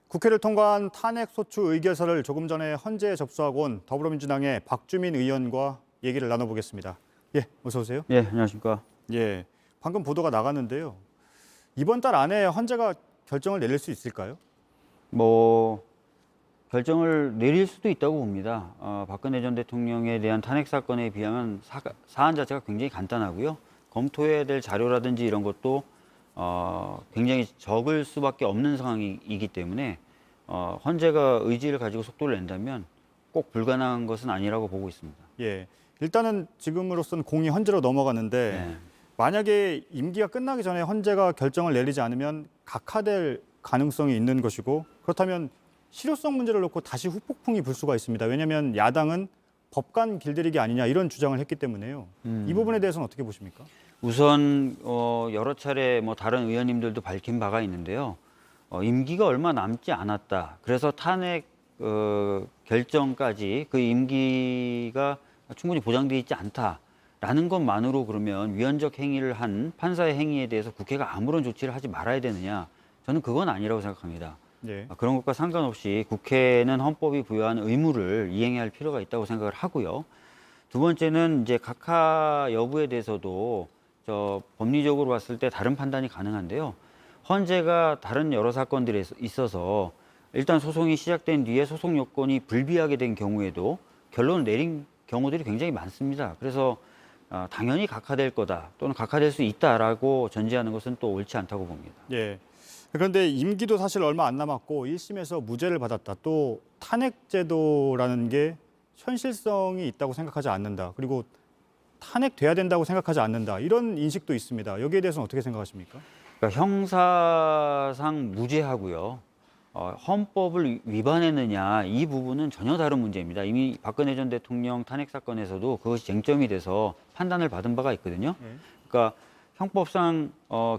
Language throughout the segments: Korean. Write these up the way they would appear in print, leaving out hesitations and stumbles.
국회를 통과한 탄핵소추 의결서를 조금 전에 헌재에 접수하고 온 더불어민주당의 박주민 의원과 얘기를 나눠보겠습니다. 예, 어서 오세요. 예, 안녕하십니까. 예, 방금 보도가 나갔는데요. 이번 달 안에 헌재가 결정을 내릴 수 있을까요? 결정을 내릴 수도 있다고 봅니다. 박근혜 전 대통령에 대한 탄핵 사건에 비하면 사안 자체가 굉장히 간단하고요. 검토해야 될 자료라든지 이런 것도 굉장히 적을 수밖에 없는 상황이기 때문에 헌재가 의지를 가지고 속도를 낸다면 꼭 불가능한 것은 아니라고 보고 있습니다. 예, 일단은 지금으로서는 공이 헌재로 넘어갔는데 네. 만약에 임기가 끝나기 전에 헌재가 결정을 내리지 않으면 각하될 가능성이 있는 것이고 그렇다면 실효성 문제를 놓고 다시 후폭풍이 불 수가 있습니다. 왜냐하면 야당은 법관 길들이기 아니냐 이런 주장을 했기 때문에요. 이 부분에 대해서는 어떻게 보십니까? 우선 여러 차례 다른 의원님들도 밝힌 바가 있는데요. 임기가 얼마 남지 않았다. 그래서 탄핵 결정까지 그 임기가 충분히 보장되어 있지 않다라는 것만으로 그러면 위헌적 행위를 한 판사의 행위에 대해서 국회가 아무런 조치를 하지 말아야 되느냐? 저는 그건 아니라고 생각합니다. 네. 그런 것과 상관없이 국회는 헌법이 부여한 의무를 이행해야 할 필요가 있다고 생각을 하고요. 두 번째는 이제 각하 여부에 대해서도 법리적으로 봤을 때 다른 판단이 가능한데요. 헌재가 다른 여러 사건들에 있어서 일단 소송이 시작된 뒤에 소송 요건이 불비하게 된 경우에도 결론을 내린 경우들이 굉장히 많습니다. 그래서 당연히 각하될 거다 또는 각하될 수 있다라고 전제하는 것은 또 옳지 않다고 봅니다. 예. 그런데 임기도 사실 얼마 안 남았고 1심에서 무죄를 받았다. 또 탄핵제도라는 게 현실성이 있다고 생각하지 않는다. 그리고 탄핵돼야 된다고 생각하지 않는다. 이런 인식도 있습니다. 여기에 대해서는 어떻게 생각하십니까? 그러니까 형사상 무죄하고요. 헌법을 위반했느냐 이 부분은 전혀 다른 문제입니다. 이미 박근혜 전 대통령 탄핵 사건에서도 그것이 쟁점이 돼서 판단을 받은 바가 있거든요. 그러니까 형법상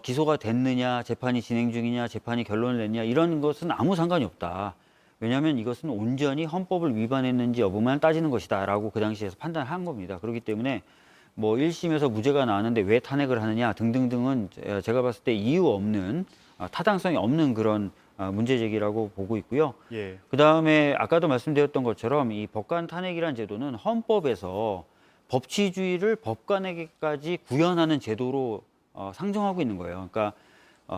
기소가 됐느냐, 재판이 진행 중이냐, 재판이 결론을 냈냐 이런 것은 아무 상관이 없다. 왜냐하면 이것은 온전히 헌법을 위반했는지 여부만 따지는 것이다라고 그 당시에서 판단한 겁니다. 그렇기 때문에 1심에서 무죄가 나왔는데 왜 탄핵을 하느냐 등등등은 제가 봤을 때 이유 없는 타당성이 없는 그런 문제 제기라고 보고 있고요. 예. 그다음에 아까도 말씀드렸던 것처럼 이 법관 탄핵이라는 제도는 헌법에서 법치주의를 법관에게까지 구현하는 제도로 상정하고 있는 거예요. 그러니까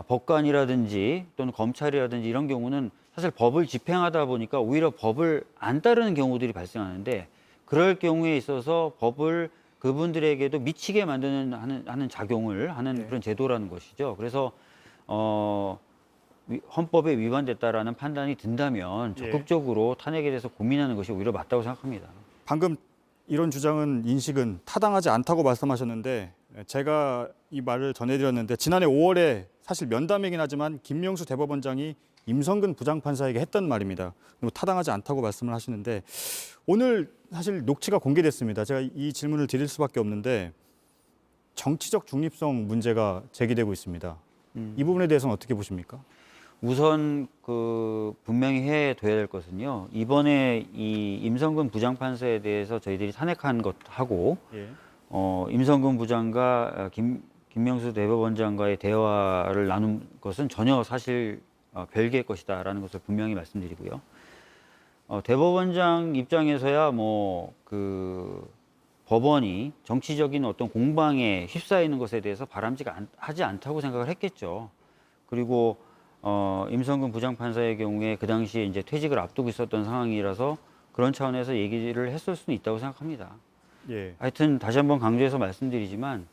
법관이라든지 또는 검찰이라든지 이런 경우는 사실 법을 집행하다 보니까 오히려 법을 안 따르는 경우들이 발생하는데 그럴 경우에 있어서 법을 그분들에게도 미치게 만드는 하는 작용을 하는 그런 제도라는 것이죠. 그래서 헌법에 위반됐다라는 판단이 든다면 적극적으로 탄핵에 대해서 고민하는 것이 오히려 맞다고 생각합니다. 방금 이런 주장은 인식은 타당하지 않다고 말씀하셨는데 제가 이 말을 전해드렸는데 지난해 5월에 사실 면담이긴 하지만 김명수 대법원장이 임성근 부장판사에게 했던 말입니다. 타당하지 않다고 말씀을 하시는데 오늘 사실 녹취가 공개됐습니다. 제가 이 질문을 드릴 수밖에 없는데 정치적 중립성 문제가 제기되고 있습니다. 이 부분에 대해서는 어떻게 보십니까? 우선 분명히 해둬야 될 것은요. 이번에 이 임성근 부장판사에 대해서 저희들이 탄핵한 것하고 임성근 부장과 김명수 대법원장과의 대화를 나눈 것은 전혀 사실 별개의 것이다라는 것을 분명히 말씀드리고요. 대법원장 입장에서야 법원이 정치적인 어떤 공방에 휩싸이는 것에 대해서 바람직하지 않다고 생각을 했겠죠. 그리고 임성근 부장판사의 경우에 그 당시에 이제 퇴직을 앞두고 있었던 상황이라서 그런 차원에서 얘기를 했을 수는 있다고 생각합니다. 예. 하여튼 다시 한번 강조해서 말씀드리지만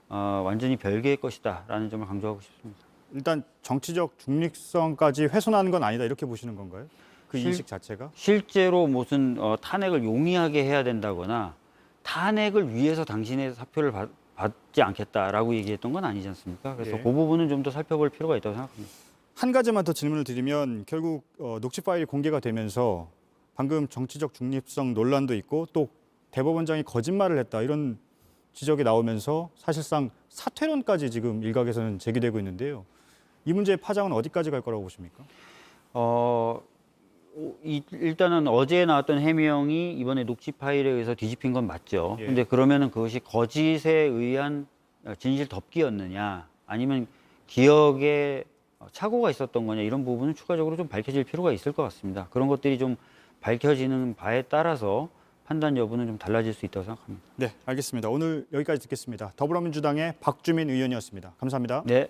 완전히 별개의 것이다라는 점을 강조하고 싶습니다. 일단 정치적 중립성까지 훼손하는 건 아니다 이렇게 보시는 건가요? 그 인식 자체가? 실제로 무슨 탄핵을 용이하게 해야 된다거나 탄핵을 위해서 당신의 사표를 받지 않겠다라고 얘기했던 건 아니지 않습니까? 그래서 그 부분은 좀 더 살펴볼 필요가 있다고 생각합니다. 한 가지만 더 질문을 드리면 결국 녹취 파일이 공개가 되면서 방금 정치적 중립성 논란도 있고 또 대법원장이 거짓말을 했다 이런 지적이 나오면서 사실상 사퇴론까지 지금 일각에서는 제기되고 있는데요. 이 문제의 파장은 어디까지 갈 거라고 보십니까? 일단은 어제 나왔던 해명이 이번에 녹취 파일에 의해서 뒤집힌 건 맞죠. 예. 근데 그러면은 그것이 거짓에 의한 진실 덮기였느냐, 아니면 기억에 착오가 있었던 거냐 이런 부분은 추가적으로 좀 밝혀질 필요가 있을 것 같습니다. 그런 것들이 좀 밝혀지는 바에 따라서 판단 여부는 좀 달라질 수 있다고 생각합니다. 네, 알겠습니다. 오늘 여기까지 듣겠습니다. 더불어민주당의 박주민 의원이었습니다. 감사합니다. 네.